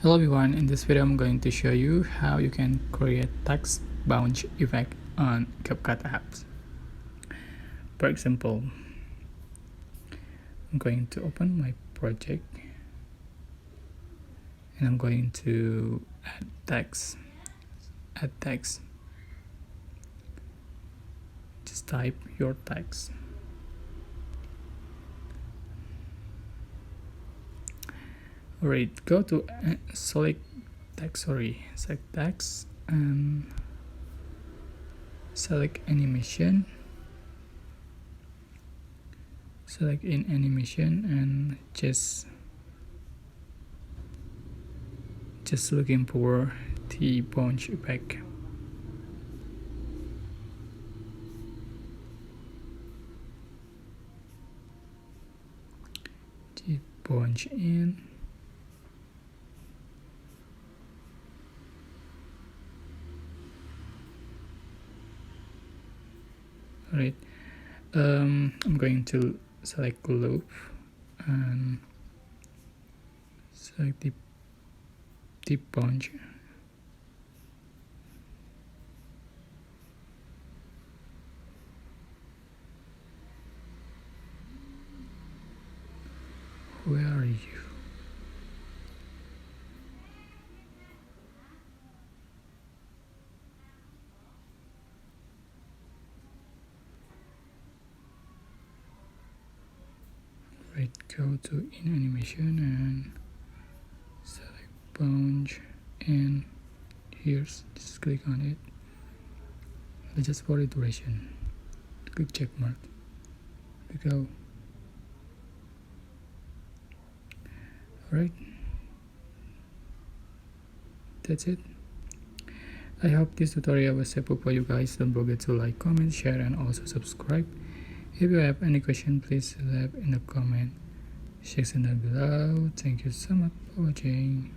Hello everyone, in this video I'm going to show you how you can create text bounce effect on CapCut apps. For example, I'm going to open my project and I'm going to add text. Just type your text. Alright, go to select text and select animation. Select in animation and just looking for the bounce effect. The bounce in. Alright, I'm going to select loop and select the bounce. Where are you? Right, go to in animation and select bounce, and here's just click on it. Adjust for the duration. Click check mark. Go. Alright, that's it. I hope this tutorial was helpful for you guys. Don't forget to like, comment, share, and also subscribe. If you have any question, please leave in the comment section down below. Thank you so much for watching.